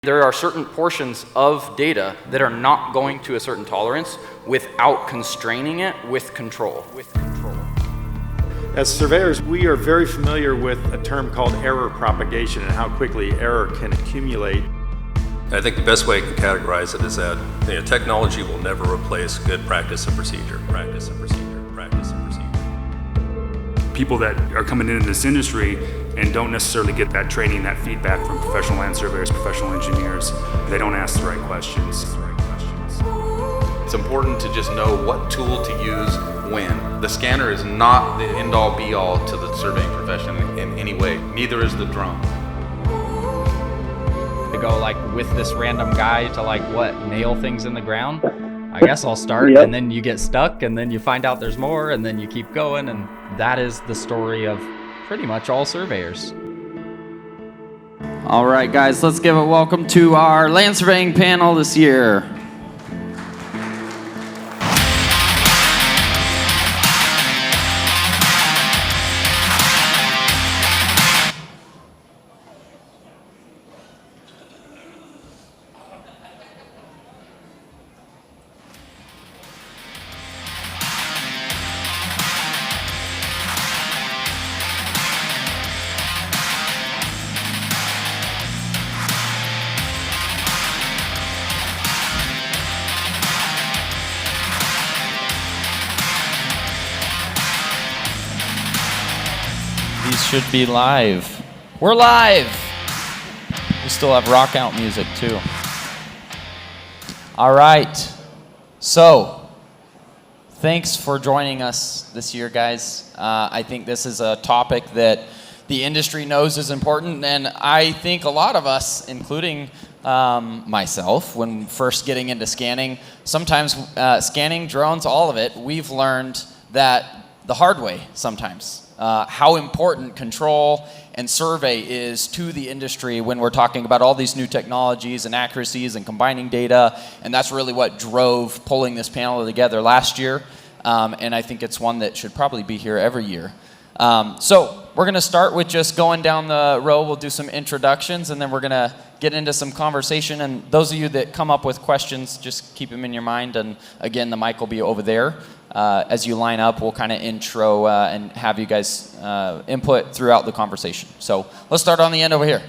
There are certain portions of data that are not going to a certain tolerance without constraining it with control. As surveyors, we are very familiar with a term called error propagation and how quickly error can accumulate. I think the best way I can categorize it is that technology will never replace good practice and procedure. People that are coming into this industry and don't necessarily get that training, that feedback from professional land surveyors, professional engineers, they don't ask the right questions. It's important to just know what tool to use when. The scanner is not the end-all be-all to the surveying profession in any way. Neither is the drone. To go like with this random guy to like what, nail things in the ground? I guess I'll start, and then you get stuck, and then you find out there's more, and then you keep going, and that is the story of pretty much all surveyors. All right, guys, let's give a welcome to our land surveying panel this year. These should be live. We're live! We still have rock out music too. All right. So, thanks for joining us this year, guys. I think this is a topic that the industry knows is important, and I think a lot of us, including myself, when first getting into scanning, sometimes scanning drones, all of it, we've learned that the hard way sometimes. How important control and survey is to the industry when we're talking about all these new technologies and accuracies and combining data, and that's really what drove pulling this panel together last year, and I think it's one that should probably be here every year. So we're going to start with just going down the row. We'll do some introductions, and then we're going to get into some conversation, and those of you that come up with questions, just keep them in your mind, and again, the mic will be over there. As you line up, we'll kind of intro and have you guys input throughout the conversation. So let's start on the end over here.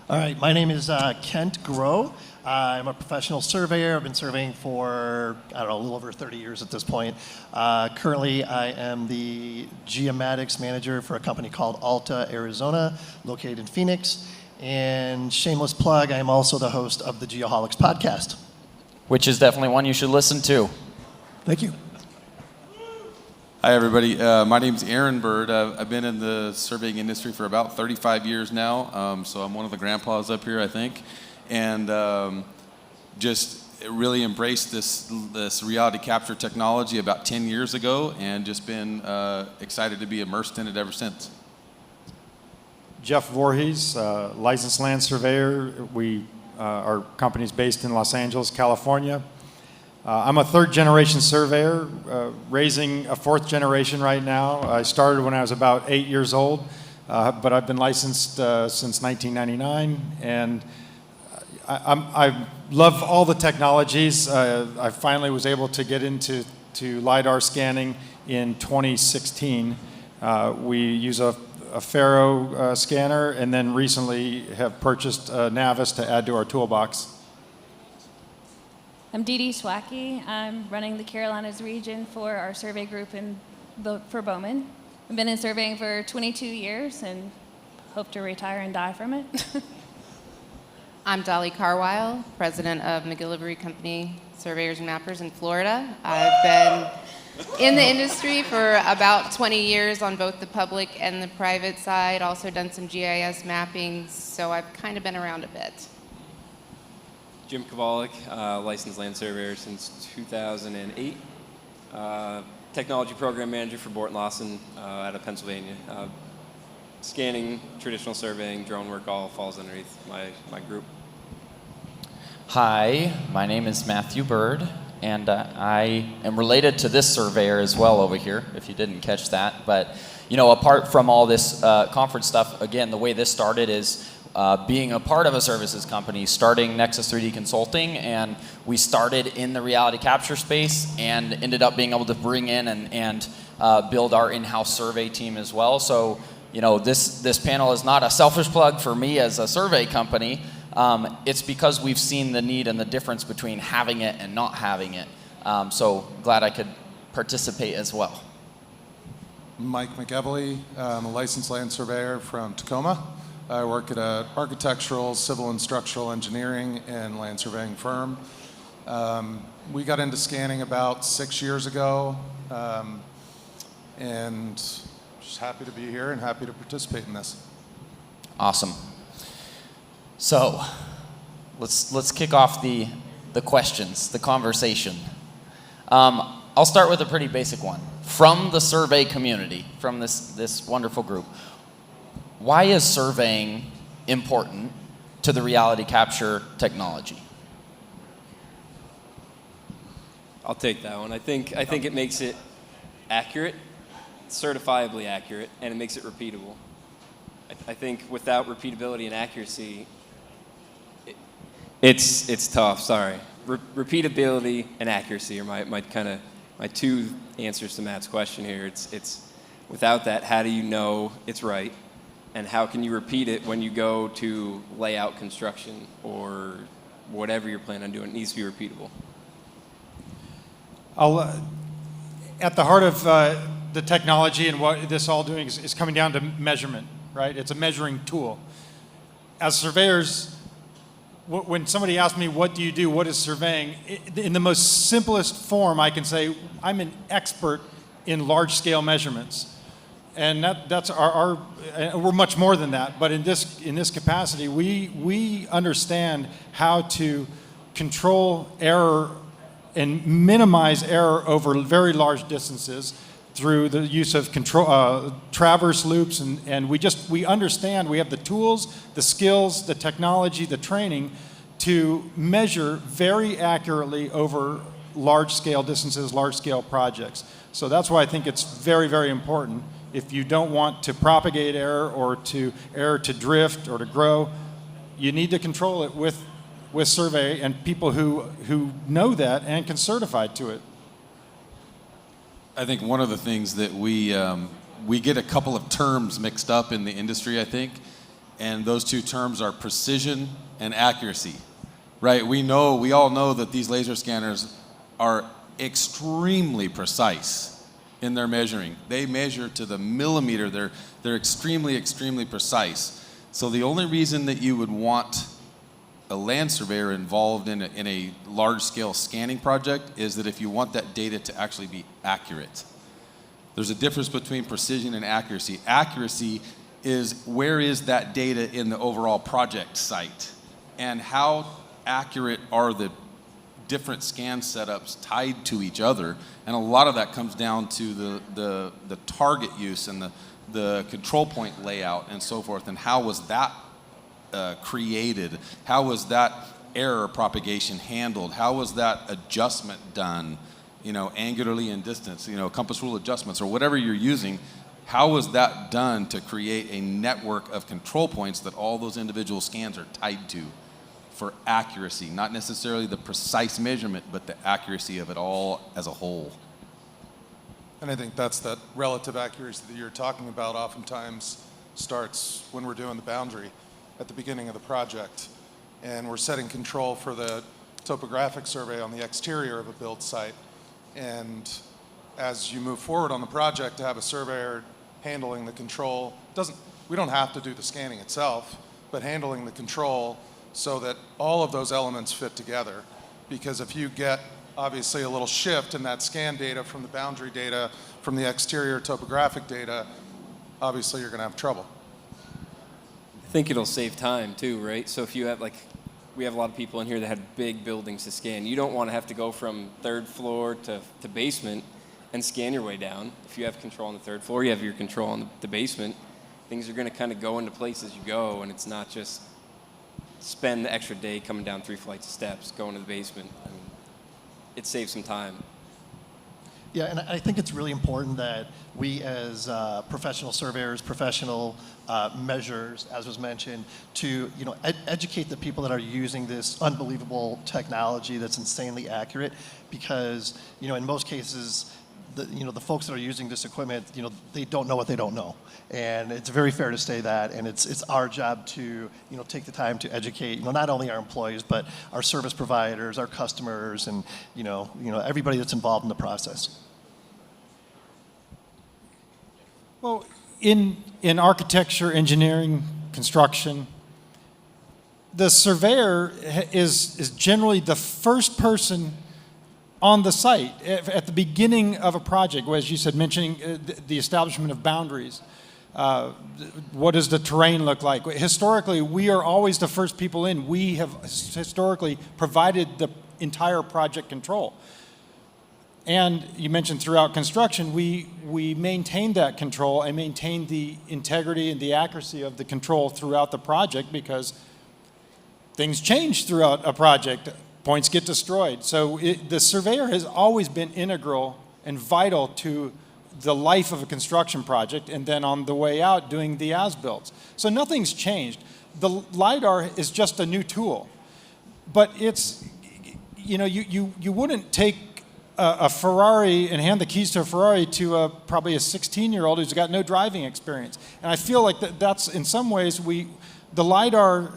All right, my name is Kent Groh. I'm a professional surveyor. I've been surveying for, I don't know, a little over 30 years at this point. Currently, I am the geomatics manager for a company called Alta, Arizona, located in Phoenix. And shameless plug, I am also the host of the Geoholics podcast. Which is definitely one you should listen to. Thank you. Hi, everybody. My name's Aaron Bird. I've been in the surveying industry for about 35 years now, so I'm one of the grandpas up here, I think. And just really embraced this reality capture technology about 10 years ago, and just been excited to be immersed in it ever since. Jeff Voorhees, licensed land surveyor. Our company's based in Los Angeles, California. I'm a third-generation surveyor, raising a fourth generation right now. I started when I was about 8 years old, but I've been licensed since 1999, and I love all the technologies. I finally was able to get into lidar scanning in 2016. We use a Faro scanner, and then recently have purchased Navis to add to our toolbox. I'm Dee Dee Schwacky. I'm running the Carolinas region for our survey group for Bowman. I've been in surveying for 22 years and hope to retire and die from it. I'm Dolly Carwile, president of McGillivray Company Surveyors and Mappers in Florida. I've been in the industry for about 20 years on both the public and the private side, also done some GIS mapping, so I've kind of been around a bit. Jim Kowalik, licensed land surveyor since 2008. Technology program manager for Bort Lawson out of Pennsylvania. Scanning, traditional surveying, drone work all falls underneath my group. Hi, my name is Matthew Bird, and I am related to this surveyor as well over here, if you didn't catch that. But, you know, apart from all this conference stuff, again, the way this started is being a part of a services company, starting Nexus 3D Consulting, and we started in the reality capture space and ended up being able to bring in and build our in-house survey team as well. So, this panel is not a selfish plug for me as a survey company. It's because we've seen the need and the difference between having it and not having it. So glad I could participate as well. Mike McEvely, I'm a licensed land surveyor from Tacoma. I work at an architectural, civil and structural engineering and land surveying firm. We got into scanning about 6 years ago, and just happy to be here and happy to participate in this. Awesome. So let's kick off the questions, the conversation. I'll start with a pretty basic one. From the survey community, from this wonderful group, why is surveying important to the reality capture technology? I'll take that one. I think it makes it accurate, certifiably accurate, and it makes it repeatable. I think without repeatability and accuracy, it's tough. Sorry, repeatability and accuracy are my two answers to Matt's question here. It's without that, how do you know it's right, and how can you repeat it when you go to lay out construction or whatever you're planning on doing? It needs to be repeatable. At the heart of the technology and what this all doing is coming down to measurement, right? It's a measuring tool. As surveyors, when somebody asks me, what do you do, what is surveying, in the most simplest form, I can say, I'm an expert in large-scale measurements. And that's we're much more than that, but in this capacity, we understand how to control error and minimize error over very large distances through the use of traverse loops, and we understand, we have the tools, the skills, the technology, the training to measure very accurately over large-scale distances, large-scale projects. So that's why I think it's very, very important. If you don't want to propagate error or error to drift or to grow, you need to control it with survey and people who know that and can certify to it. I think one of the things that we get a couple of terms mixed up in the industry, I think, and those two terms are precision and accuracy, right? We all know that these laser scanners are extremely precise in their measuring. They measure to the millimeter. They're extremely, extremely precise. So the only reason that you would want a land surveyor involved in a large-scale scanning project is that if you want that data to actually be accurate. There's a difference between precision and accuracy. Accuracy is where is that data in the overall project site, and how accurate are the different scan setups tied to each other, and a lot of that comes down to the target use and the control point layout and so forth, and how was that created? How was that error propagation handled? How was that adjustment done? Angularly and distance, compass rule adjustments or whatever you're using. How was that done to create a network of control points that all those individual scans are tied to for accuracy? Not necessarily the precise measurement, but the accuracy of it all as a whole. And I think that's that relative accuracy that you're talking about oftentimes starts when we're doing the boundary at the beginning of the project, and we're setting control for the topographic survey on the exterior of a build site. And as you move forward on the project, to have a surveyor handling the control, we don't have to do the scanning itself, but handling the control so that all of those elements fit together. Because if you get obviously a little shift in that scan data from the boundary data, from the exterior topographic data, obviously you're going to have trouble. I think it'll save time too, right? So if you have we have a lot of people in here that have big buildings to scan. You don't want to have to go from third floor to basement and scan your way down. If you have control on the third floor, you have your control on the basement. Things are going to kind of go into place as you go, and it's not just spend the extra day coming down 3 flights of steps, going to the basement. It saves some time. Yeah, and I think it's really important that we as professional surveyors, professional measurers, as was mentioned, to educate the people that are using this unbelievable technology that's insanely accurate, because in most cases, the folks that are using this equipment, they don't know what they don't know, and it's very fair to say that. And it's our job to take the time to educate not only our employees but our service providers, our customers, and everybody that's involved in the process. Well, in architecture, engineering, construction, the surveyor is generally the first person on the site at the beginning of a project, as you said, mentioning the establishment of boundaries. What does the terrain look like? Historically, we are always the first people in. We have historically provided the entire project control. And you mentioned throughout construction, we maintain that control and maintain the integrity and the accuracy of the control throughout the project, because things change throughout a project. Points get destroyed. So the surveyor has always been integral and vital to the life of a construction project, and then on the way out doing the as-builts. So nothing's changed. The lidar is just a new tool, but it's, you wouldn't take a Ferrari and hand the keys to a Ferrari to probably a 16-year-old who's got no driving experience. And I feel like that's in some ways the lidar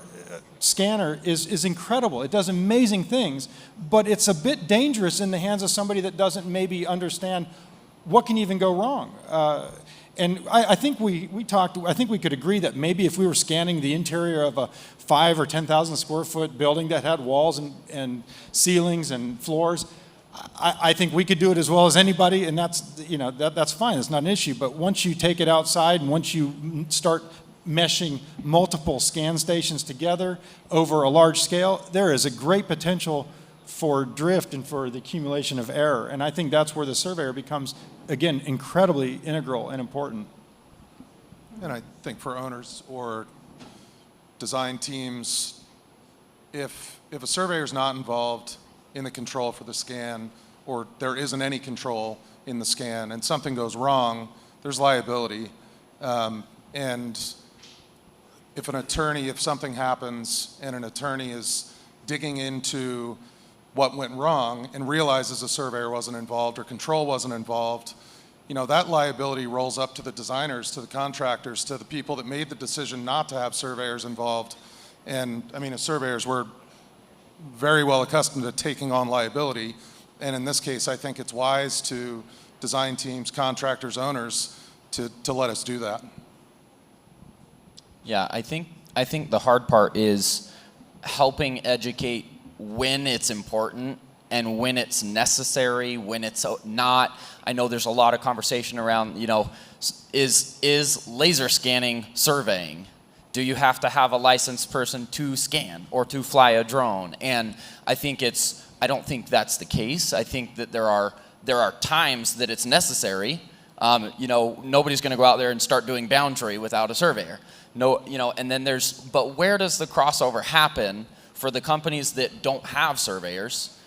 scanner is incredible. It does amazing things, but it's a bit dangerous in the hands of somebody that doesn't maybe understand what can even go wrong. And I think we talked. I think we could agree that maybe if we were scanning the interior of a 5,000 or 10,000 square foot building that had walls and ceilings and floors, I think we could do it as well as anybody, and that's fine. It's not an issue. But once you take it outside and once you start meshing multiple scan stations together over a large scale, there is a great potential for drift and for the accumulation of error. And I think that's where the surveyor becomes, again, incredibly integral and important. And I think for owners or design teams, if a surveyor is not involved in the control for the scan, or there isn't any control in the scan and something goes wrong, there's liability. And if something happens and an attorney is digging into what went wrong and realizes a surveyor wasn't involved or control wasn't involved, that liability rolls up to the designers, to the contractors, to the people that made the decision not to have surveyors involved. And as surveyors, we're very well accustomed to taking on liability. And in this case, I think it's wise to design teams, contractors, owners to let us do that. Yeah, I think the hard part is helping educate when it's important and when it's necessary, when it's not. I know there's a lot of conversation around, is laser scanning surveying? Do you have to have a licensed person to scan or to fly a drone? And I don't think that's the case. I think that there are times that it's necessary. Nobody's going to go out there and start doing boundary without a surveyor. No, and then but where does the crossover happen for the companies that don't have surveyors?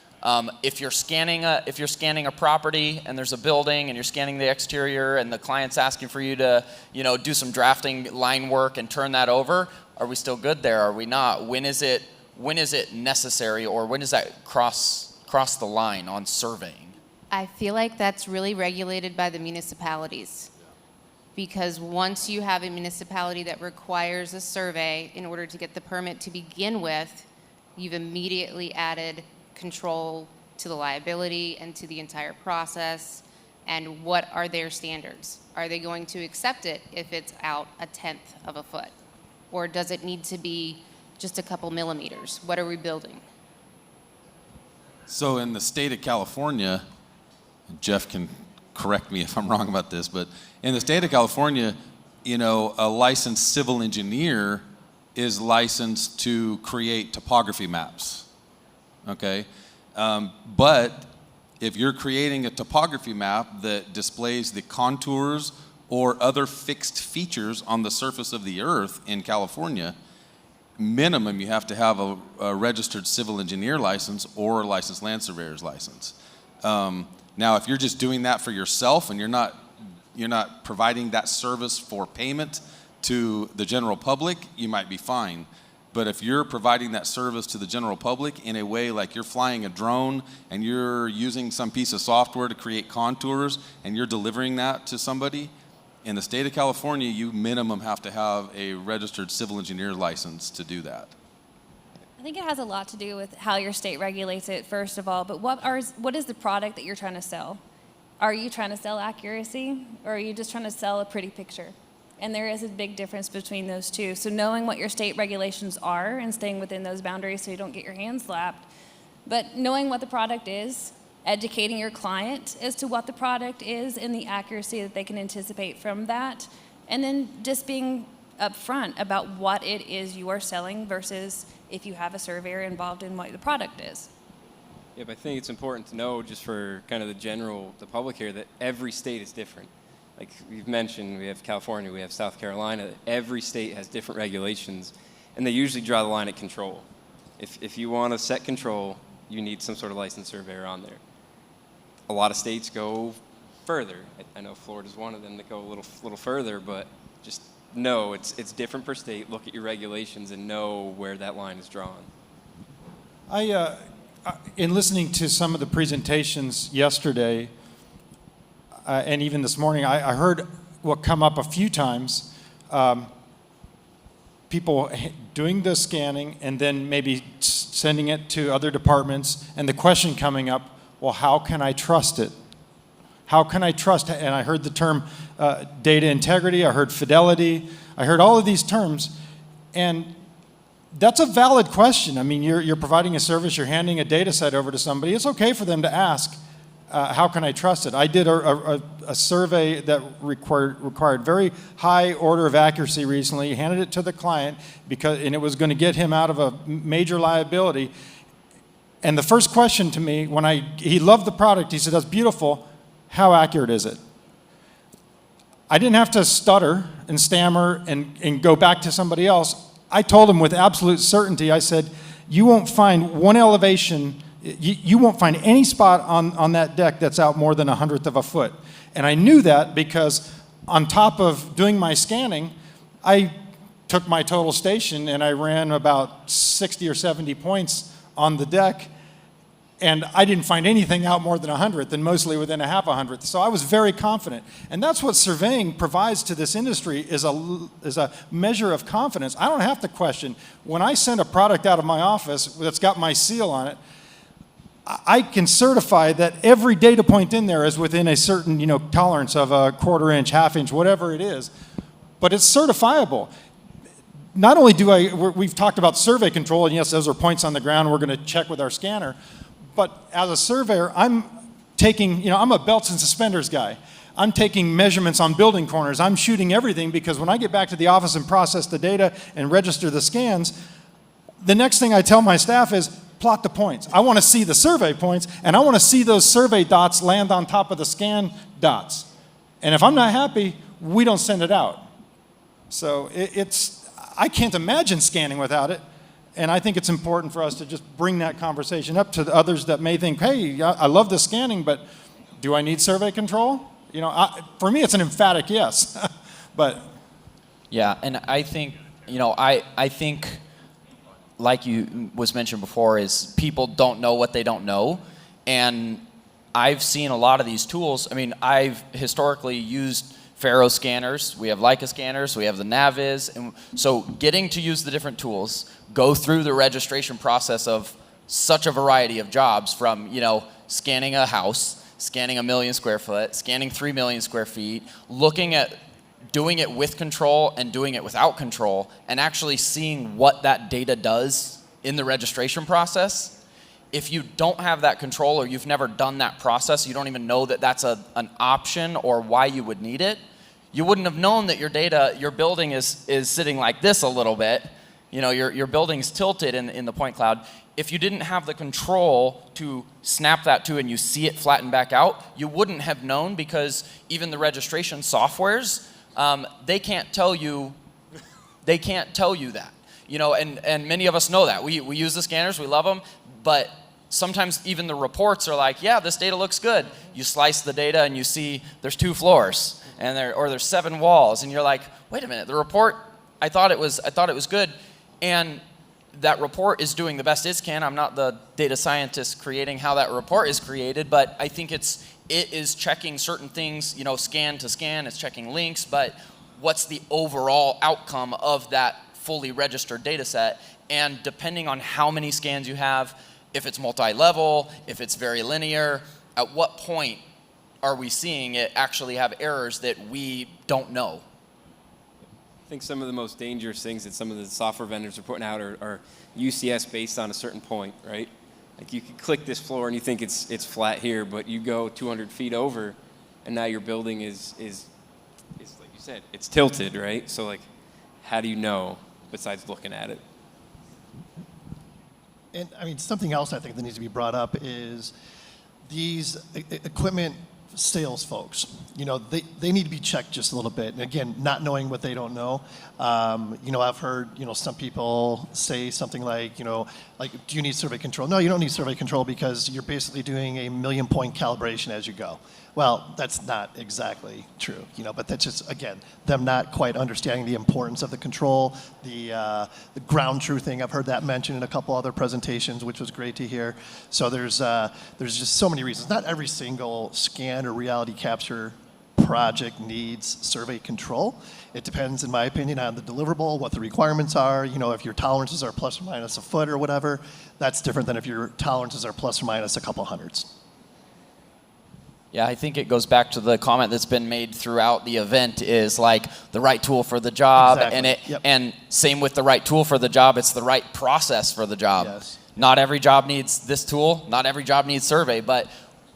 If you're scanning a property and there's a building and you're scanning the exterior and the client's asking for you to, do some drafting line work and turn that over, are we still good there? Are we not? When is it necessary, or when does that cross the line on surveying? I feel like that's really regulated by the municipalities. Because once you have a municipality that requires a survey in order to get the permit to begin with, you've immediately added control to the liability and to the entire process. And what are their standards? Are they going to accept it if it's out 1/10 of a foot? Or does it need to be just a couple millimeters? What are we building? So in the state of California, Jeff can correct me if I'm wrong about this, but in the state of California, a licensed civil engineer is licensed to create topography maps, okay? But if you're creating a topography map that displays the contours or other fixed features on the surface of the earth in California, minimum you have to have a registered civil engineer license or a licensed land surveyor's license. Now, if you're just doing that for yourself and you're not providing that service for payment to the general public, you might be fine. But if you're providing that service to the general public in a way like you're flying a drone and you're using some piece of software to create contours and you're delivering that to somebody, in the state of California, you minimum have to have a registered civil engineer license to do that. I think it has a lot to do with how your state regulates it, first of all, but what is the product that you're trying to sell? Are you trying to sell accuracy, or are you just trying to sell a pretty picture? And there is a big difference between those two. So knowing what your state regulations are and staying within those boundaries so you don't get your hands slapped, but knowing what the product is, educating your client as to what the product is and the accuracy that they can anticipate from that, and then just being upfront about what it is you are selling versus if you have a surveyor involved in what the product is. Yeah, but I think it's important to know, just for kind of the public here, that every state is different. Like we've mentioned, we have California, we have South Carolina. Every state has different regulations, and they usually draw the line at control. If you want to set control, you need some sort of licensed surveyor on there. A lot of states go further. I know Florida's one of them that go a little further, but just know it's different per state. Look at your regulations and know where that line is drawn. In listening to some of the presentations yesterday, and even this morning, I heard what come up a few times, people doing the scanning and then maybe sending it to other departments, and the question coming up, well, how can I trust it? How can I trust it? And I heard the term data integrity, I heard fidelity, I heard all of these terms, and that's a valid question. I mean, you're providing a service, you're handing a data set over to somebody, it's okay for them to ask, how can I trust it? I did a survey that required very high order of accuracy recently, handed it to the client, and it was going to get him out of a major liability. And the first question to me, he loved the product, he said, that's beautiful, how accurate is it? I didn't have to stutter and stammer and go back to somebody else. I told him with absolute certainty, I said, you won't find one elevation, you won't find any spot on that deck that's out more than 1/100th of a foot. And I knew that because on top of doing my scanning, I took my total station and I ran about 60 or 70 points on the deck, and I didn't find anything out more than 1/100th, and mostly within a 1/2 So I was very confident. And that's what surveying provides to this industry, is a measure of confidence. I don't have to question. When I send a product out of my office that's got my seal on it, I can certify that every data point in there is within a certain tolerance of a 1/4 inch, 1/2 inch, whatever it is. But it's certifiable. Not only we've talked about survey control, and yes, those are points on the ground we're going to check with our scanner. But as a surveyor, I'm a belts and suspenders guy. I'm taking measurements on building corners. I'm shooting everything, because when I get back to the office and process the data and register the scans, the next thing I tell my staff is, plot the points. I want to see the survey points, and I want to see those survey dots land on top of the scan dots. And if I'm not happy, we don't send it out. So I can't imagine scanning without it. And I think it's important for us to just bring that conversation up to the others that may think, hey, I love the scanning, but do I need survey control? For me, it's an emphatic yes. But yeah, and I think, I think, like you was mentioned before, is people don't know what they don't know. And I've seen a lot of these tools. I mean, I've historically used Faro scanners, we have Leica scanners, we have the Naviz, and so getting to use the different tools, go through the registration process of such a variety of jobs, from scanning a house, scanning 1 million square foot, scanning 3 million square feet, looking at doing it with control and doing it without control, and actually seeing what that data does in the registration process. If you don't have that control, or you've never done that process, you don't even know that that's an option or why you would need it, you wouldn't have known that your building is sitting like this a little bit. Your building's tilted in the point cloud. If you didn't have the control to snap that to and you see it flatten back out, you wouldn't have known, because even the registration softwares, they can't tell you that. And many of us know that. We use the scanners, we love them, but sometimes even the reports are like, yeah, this data looks good. You slice the data and you see there's 2 floors and there's 7 walls, and you're like, wait a minute, the report, I thought it was good, and that report is doing the best it can. I'm not the data scientist creating how that report is created, but I think it is checking certain things, scan to scan, it's checking links, but what's the overall outcome of that fully registered data set? And depending on how many scans you have, if it's multi-level, if it's very linear, at what point are we seeing it actually have errors that we don't know? I think some of the most dangerous things that some of the software vendors are putting out are UCS based on a certain point, right? Like you could click this floor and you think it's flat here, but you go 200 feet over, and now your building is like you said, it's tilted, right? So like, how do you know besides looking at it? And I mean, something else I think that needs to be brought up is these equipment sales folks. They need to be checked just a little bit. And again, not knowing what they don't know. I've heard, some people say something like, do you need survey control? No, you don't need survey control because you're basically doing a 1,000,000-point calibration as you go. Well, that's not exactly true, but that's just, again, them not quite understanding the importance of the control, the ground truthing. I've heard that mentioned in a couple other presentations, which was great to hear. So there's just so many reasons. Not every single scan or reality capture project needs survey control. It depends, in my opinion, on the deliverable, what the requirements are. If your tolerances are plus or minus a foot or whatever, that's different than if your tolerances are plus or minus a couple hundreds. Yeah, I think it goes back to the comment that's been made throughout the event is like the right tool for the job. Exactly. And same with the right tool for the job, it's the right process for the job. Yes. Not every job needs this tool, not every job needs survey, but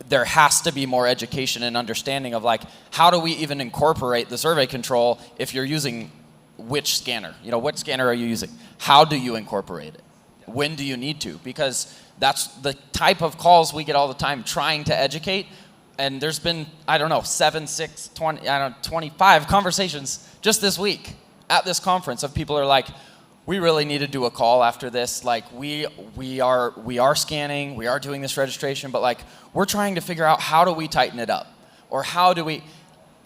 there has to be more education and understanding of like, how do we even incorporate the survey control if you're using which scanner? What scanner are you using? How do you incorporate it? When do you need to? Because that's the type of calls we get all the time trying to educate. And there's been, 7, 6, 20, 25 conversations just this week at this conference of people who are like, we really need to do a call after this. Like we are scanning, we are doing this registration, but like we're trying to figure out how do we tighten it up? Or how do we,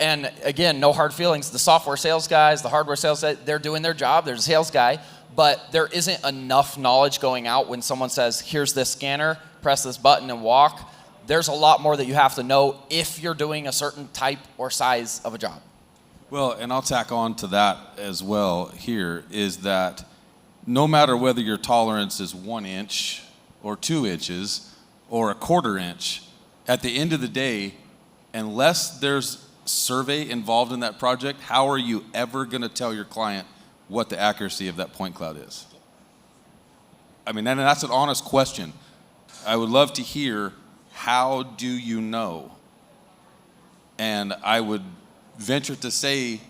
and again, no hard feelings. The software sales guys, the hardware sales guys, they're doing their job, there's a sales guy, but there isn't enough knowledge going out when someone says, here's this scanner, press this button and walk. There's a lot more that you have to know if you're doing a certain type or size of a job. Well, and I'll tack on to that as well here, is that no matter whether your tolerance is 1 inch or 2 inches or a 1/4 inch, at the end of the day, unless there's survey involved in that project, how are you ever going to tell your client what the accuracy of that point cloud is? I mean, and that's an honest question. I would love to hear, how do you know? And I would venture to say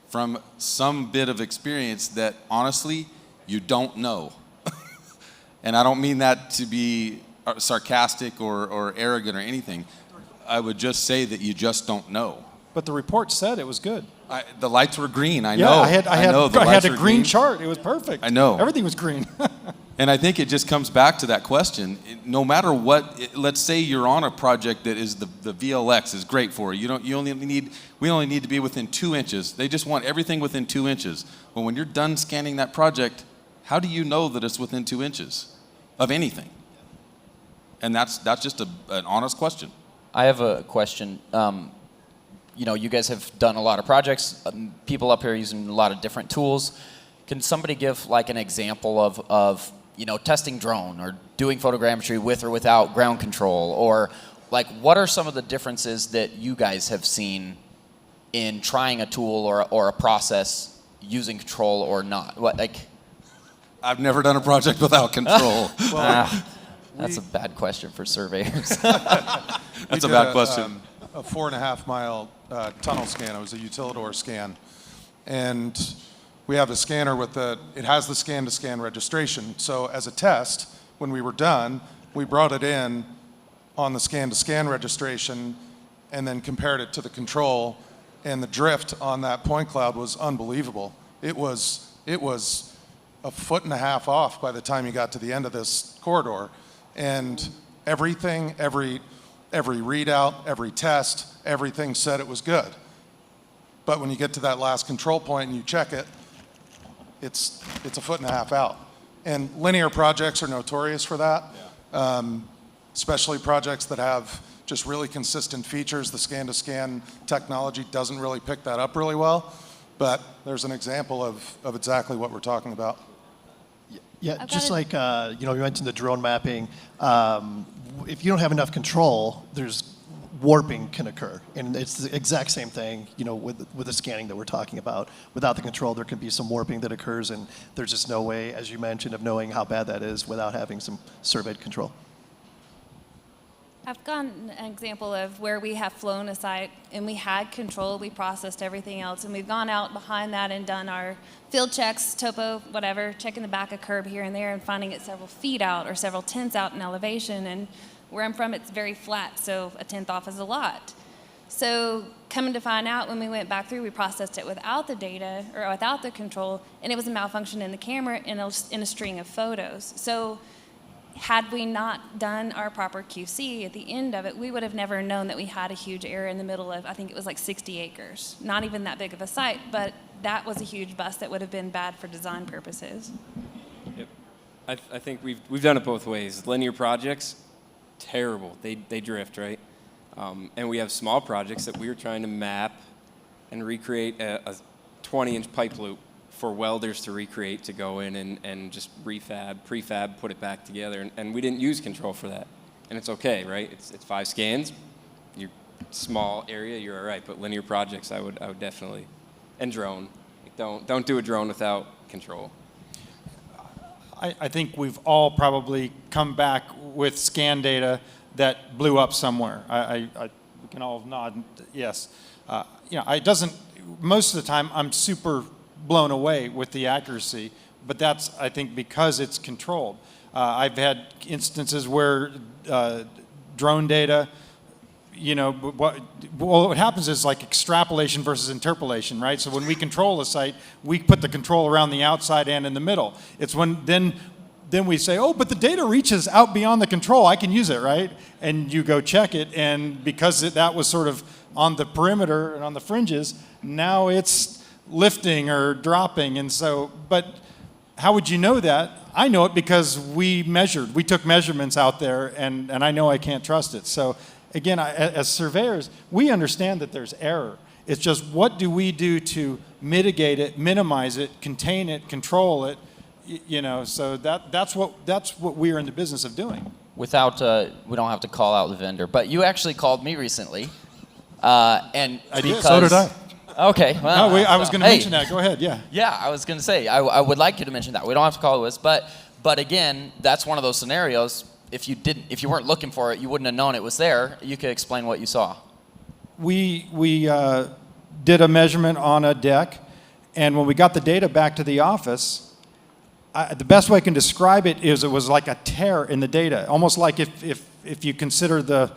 from some bit of experience that honestly, you don't know. And I don't mean that to be sarcastic or arrogant or anything. I would just say that you just don't know. But the report said it was good. The lights were green, I Yeah, know. I had a green chart. It was perfect. I know. Everything was green. And I think it just comes back to that question. No matter what, let's say you're on a project that is the VLX is great for you. We only need to be within 2 inches. They just want everything within 2 inches. Well, when you're done scanning that project, how do you know that it's within 2 inches of anything? And that's just an honest question. I have a question. You guys have done a lot of projects. People up here using a lot of different tools. Can somebody give like an example of testing drone or doing photogrammetry with or without ground control, or like what are some of the differences that you guys have seen in trying a tool or a process using control or not? I've never done a project without control. That's a bad question for surveyors. That's a bad question. A 4.5 mile tunnel scan. It was a utilidor scan, and we have a scanner it has the scan-to-scan registration. So as a test, when we were done, we brought it in on the scan-to-scan registration and then compared it to the control, and the drift on that point cloud was unbelievable. It was 1.5 feet off by the time you got to the end of this corridor. And everything, every readout, every test, everything said it was good. But when you get to that last control point and you check it, it's a foot and a half out. And linear projects are notorious for that, especially projects that have just really consistent features. The scan-to-scan technology doesn't really pick that up really well, but there's an example of exactly what we're talking about. Yeah, just like, you mentioned the drone mapping. If you don't have enough control, there's warping can occur. And it's the exact same thing, with the scanning that we're talking about. Without the control, there can be some warping that occurs, and there's just no way, as you mentioned, of knowing how bad that is without having some surveyed control. I've got an example of where we have flown a site and we had control, we processed everything else, and we've gone out behind that and done our field checks, topo, whatever, checking the back of curb here and there and finding it several feet out or several tenths out in elevation. And where I'm from, it's very flat, so a tenth off is a lot. So coming to find out, when we went back through, we processed it without the data or without the control, and it was a malfunction in the camera in a string of photos. So had we not done our proper QC at the end of it, we would have never known that we had a huge error in the middle of, I think it was like 60 acres. Not even that big of a site, but that was a huge bust that would have been bad for design purposes. Yep. I think we've done it both ways. Linear projects, terrible. They drift, right? And we have small projects that we were trying to map and recreate a 20-inch pipe loop for welders to recreate, to go in and just prefab, put it back together. And we didn't use control for that. And it's okay, right? It's 5 scans. You're small area, you're all right. But linear projects, I would definitely, and drone. Don't do a drone without control. I think we've all probably come back with scan data that blew up somewhere. We can all nod yes. It doesn't, most of the time I'm super blown away with the accuracy, but that's, I think, because it's controlled. I've had instances where drone data, what happens is like extrapolation versus interpolation, right? So when we control a site, we put the control around the outside and in the middle. It's when then we say, oh, but the data reaches out beyond the control, I can use it, right? And you go check it, and because that was sort of on the perimeter and on the fringes, now it's lifting or dropping. And so, but how would you know that? I know it because we took measurements out there, and I know I can't trust it. So again, as surveyors, we understand that there's error. It's just, what do we do to mitigate it, minimize it, contain it, control it? So that's what we are in the business of doing. Without, we don't have to call out the vendor, but you actually called me recently, and I did. So did I. Okay, well, no, I was going to mention that. Go ahead, yeah. Yeah, I was going to say, I would like you to mention that. We don't have to call it this, but again, that's one of those scenarios. If you weren't looking for it, you wouldn't have known it was there. You could explain what you saw. We did a measurement on a deck, and when we got the data back to the office, the best way I can describe it is it was like a tear in the data, almost like if you consider the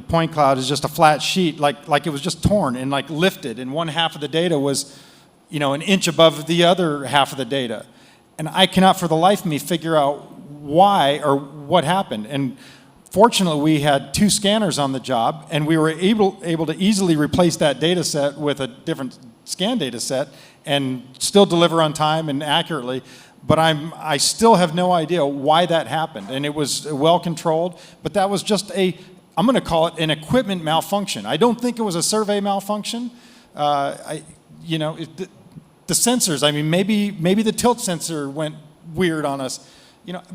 point cloud is just a flat sheet, like it was just torn and like lifted, and one half of the data was, an inch above the other half of the data. And I cannot for the life of me figure out why or what happened. And fortunately, we had 2 scanners on the job, and we were able to easily replace that data set with a different scan data set and still deliver on time and accurately. But I still have no idea why that happened. And it was well controlled, but that was just I'm going to call it an equipment malfunction. I don't think it was a survey malfunction. The sensors, I mean, maybe the tilt sensor went weird on us.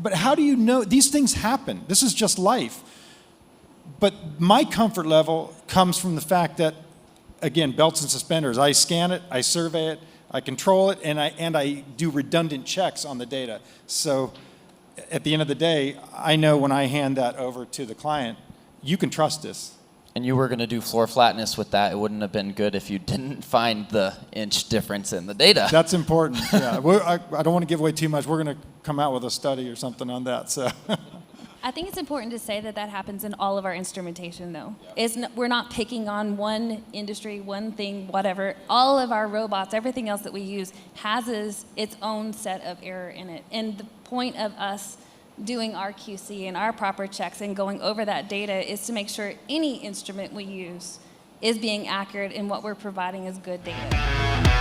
But how do you know? These things happen. This is just life. But my comfort level comes from the fact that, again, belts and suspenders. I scan it, I survey it, I control it, and I do redundant checks on the data. So at the end of the day, I know when I hand that over to the client, you can trust this. And you were going to do floor flatness with that. It wouldn't have been good if you didn't find the inch difference in the data. That's important. Yeah, I don't want to give away too much. We're going to come out with a study or something on that. So. I think it's important to say that happens in all of our instrumentation, though. We're not picking on one industry, one thing, whatever. All of our robots, everything else that we use, has its own set of error in it. And the point of us doing our QC and our proper checks and going over that data is to make sure any instrument we use is being accurate and what we're providing is good data.